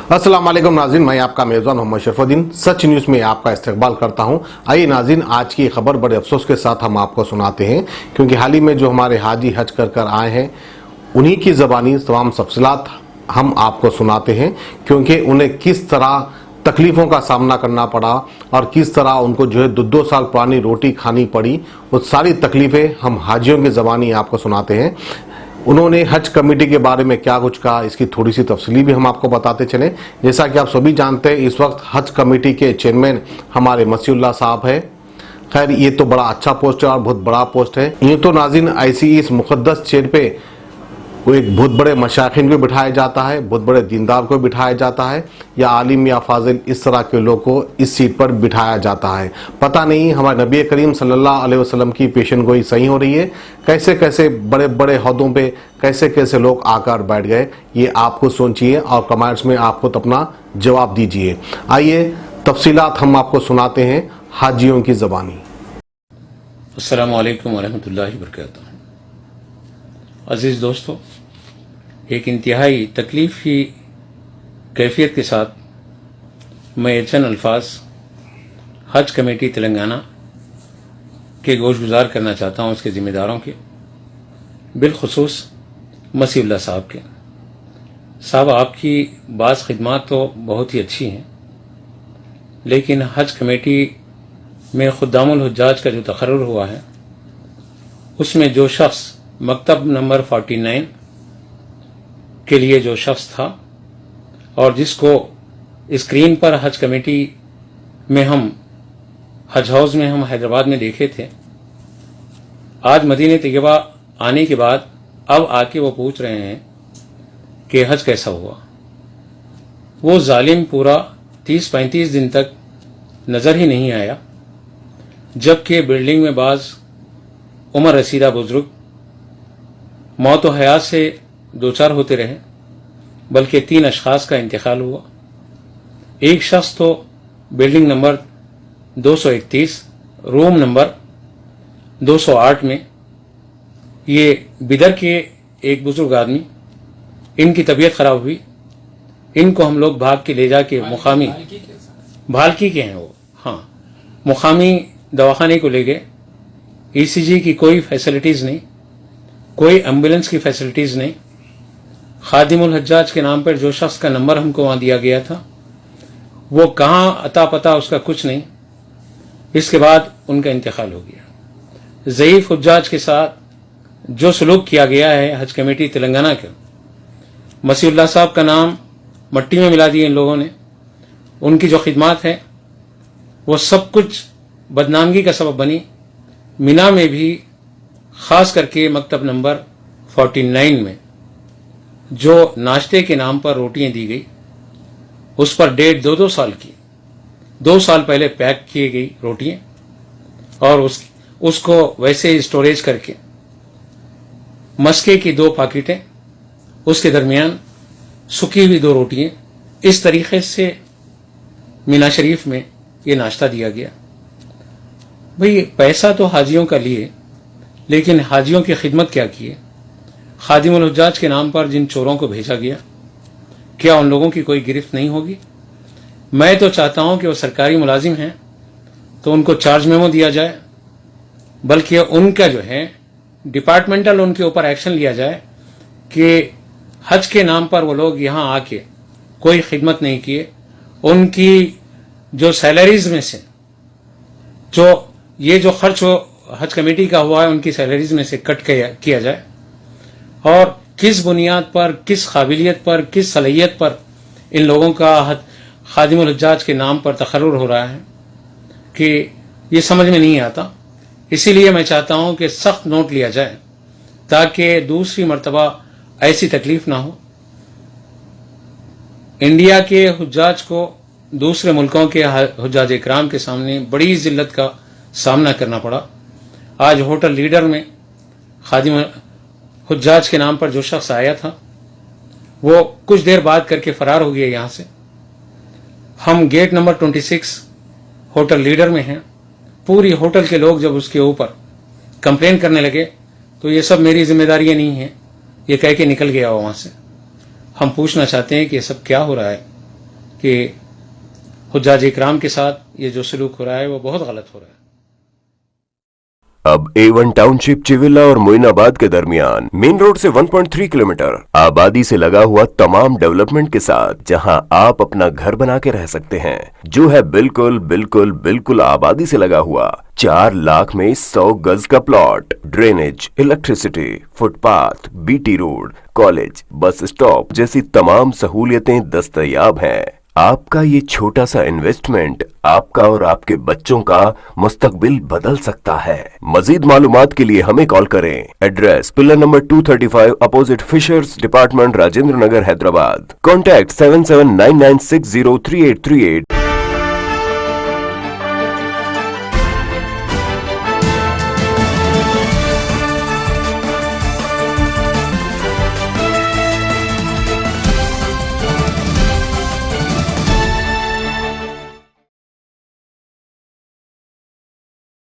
अस्सलाम वालेकुम नाज़रीन, मैं आपका मेज़बान मोहम्मद शरफुद्दीन सच न्यूज़ में आपका इस्तकबाल करता हूं। आइए नाज़रीन, आज की खबर बड़े अफसोस के साथ हम आपको सुनाते हैं, क्योंकि हाल ही में जो हमारे हाजी हज कर आए हैं उन्हीं की ज़बानी तमाम तफसीलात हम आपको सुनाते हैं, क्योंकि उन्हें किस तरह तकलीफ़ों का सामना करना पड़ा और किस तरह उनको जो है 2 साल पुरानी रोटी खानी पड़ी। वो सारी तकलीफ़ें हम हाजियों की ज़बानी आपको सुनाते हैं। उन्होंने हज कमेटी के बारे में क्या कुछ कहा, इसकी थोड़ी सी तफसीली भी हम आपको बताते चलें। जैसा कि आप सभी जानते हैं, इस वक्त हज कमेटी के चेयरमैन हमारे मसीहुल्लाह साहब है। खैर, ये तो बड़ा अच्छा पोस्ट है और बहुत बड़ा पोस्ट है। ये तो नाज़रीन ऐसी इस मुक़द्दस चेयर पे वो एक बहुत बड़े मशाइखिन को बिठाया जाता है, बहुत बड़े दीनदार को बिठाया जाता है, या आलिम या फाजिल, इस तरह के लोग को इस सीट पर बिठाया जाता है। पता नहीं हमारे नबी करीम सल्लल्लाहु अलैहि वसल्लम की पेशन गोई सही हो रही है। कैसे कैसे बड़े बड़े ओहदों पे कैसे कैसे लोग आकर बैठ गए, ये आपको सोचिए और कमेंट्स में आप खुद अपना जवाब दीजिए। आइए तफसीलात हम आपको सुनाते हैं हाजियों की ज़बानी। अस्सलामु अलैकुम वरहमतुल्लाहि वबरकातुहू। अजीज़ दोस्तों, एक इंतहाई तकलीफ़ की कैफियत के साथ मैं चंद अल्फाज हज कमेटी तेलंगाना के गोशगुजार करना चाहता हूँ, उसके ज़िम्मेदारों के, बिलखुसूस मसीहुल्लाह साहब के। साहब, आपकी बाज़ खिदमात तो बहुत ही अच्छी हैं, लेकिन हज कमेटी में खुद्दामुल हुज्जाज का जो तकर्रुर हुआ है, उसमें जो शख्स मकतब नंबर 49 के लिए जो शख्स था और जिसको स्क्रीन पर हज कमेटी में हम हज हाउस में हम हैदराबाद में देखे थे, आज मदीने तैयबा आने के बाद अब आके वो पूछ रहे हैं कि हज कैसा हुआ। वो जालिम पूरा 30-35 दिन तक नज़र ही नहीं आया, जबकि बिल्डिंग में बाज उम्र रसीदा बुजुर्ग मौत व हयात से दो चार होते रहे, बल्कि 3 अशखास का इंतकाल हुआ। एक शख्स तो बिल्डिंग नंबर 231 रूम नंबर 208 में, ये बिदर के एक बुजुर्ग आदमी, इनकी तबीयत ख़राब हुई, इनको हम लोग भाग के ले जाके मुकामी भालकी के हैं वो, हाँ, मुकामी दवाखाने को ले गए। ECG की कोई फैसिलिटीज़ नहीं, कोई एम्बुलेंस की फैसिलिटीज़ नहीं। खादिमुल हज्जाज के नाम पर जो शख्स का नंबर हमको वहाँ दिया गया था, वो कहाँ अता पता उसका कुछ नहीं। इसके बाद उनका इंतकाल हो गया। ज़ईफ़ हुज्जाज के साथ जो सलूक किया गया है हज कमेटी तेलंगाना के, मसीहुल्लाह साहब का नाम मट्टी में मिला दिए इन लोगों ने। उनकी जो खिदमात है वो सब कुछ बदनामगी का सबब बनी। मिना में भी ख़ास करके मकतब नंबर 49 में जो नाश्ते के नाम पर रोटियां दी गई, उस पर डेट 2 साल की, 2 साल पहले पैक की गई रोटियां, और उसको वैसे ही स्टोरेज करके मस्के की 2 पाकिटें, उसके दरमियान सूखी हुई 2 रोटियां, इस तरीके से मीना शरीफ में ये नाश्ता दिया गया। भाई, पैसा तो हाजियों का लिए, लेकिन हाजियों की खिदमत क्या की है? खादिमुल हुज्जाज के नाम पर जिन चोरों को भेजा गया, क्या उन लोगों की कोई गिरफ्त नहीं होगी? मैं तो चाहता हूं कि वो सरकारी मुलाजिम हैं तो उनको चार्ज मेमो दिया जाए, बल्कि उनका जो है डिपार्टमेंटल उनके ऊपर एक्शन लिया जाए कि हज के नाम पर वो लोग यहाँ आके कोई खिदमत नहीं किए। उनकी जो सैलरीज में से ये जो खर्च हज कमेटी का हुआ है, उनकी सैलरीज में से कट किया जाए, और किस बुनियाद पर, किस काबिलियत पर, किस सलाहियत पर इन लोगों का खादिमुल हज्जाज के नाम पर तकर्रुर हो रहा है कि ये समझ में नहीं आता। इसीलिए मैं चाहता हूं कि सख्त नोट लिया जाए ताकि दूसरी मर्तबा ऐसी तकलीफ ना हो। इंडिया के हुज्जाज को दूसरे मुल्कों के हुज्जाज इकराम के सामने बड़ी जिल्लत का सामना करना पड़ा। आज होटल लीडर में खादिम हुज्जाज के नाम पर जो शख्स आया था, वो कुछ देर बाद करके फरार हो गया यहाँ से। हम गेट नंबर 26 होटल लीडर में हैं। पूरी होटल के लोग जब उसके ऊपर कंप्लेन करने लगे तो ये सब मेरी जिम्मेदारियां नहीं हैं, ये कह के निकल गया वहाँ से। हम पूछना चाहते हैं कि ये सब क्या हो रहा है? کہ حجاج اکرام کے ساتھ یہ جو سلوک ہو رہا ہے وہ بہت غلط ہو رہا ہے. اب A1 ٹاؤن شپ چیولہ اور موئن آباد کے درمیان مین روڈ سے 1.3 کلومیٹر آبادی سے لگا ہوا تمام ڈیولپمنٹ کے ساتھ جہاں آپ اپنا گھر بنا کے رہ سکتے ہیں جو ہے بالکل بالکل بالکل آبادی سے لگا ہوا. 4 لاکھ میں 100 گز کا plot, drainage, electricity, foot, BT road, college, bus stop جیسی تمام سہولیتیں دستیاب ہیں. آپ کا یہ چھوٹا سا انویسٹمنٹ آپ کا اور آپ کے بچوں کا مستقبل بدل سکتا ہے. مزید معلومات کے لیے ہمیں کال کریں. Address pillar number 235 opposite fisheries department, Rajendra Nagar, Hyderabad. Contact 7799603838.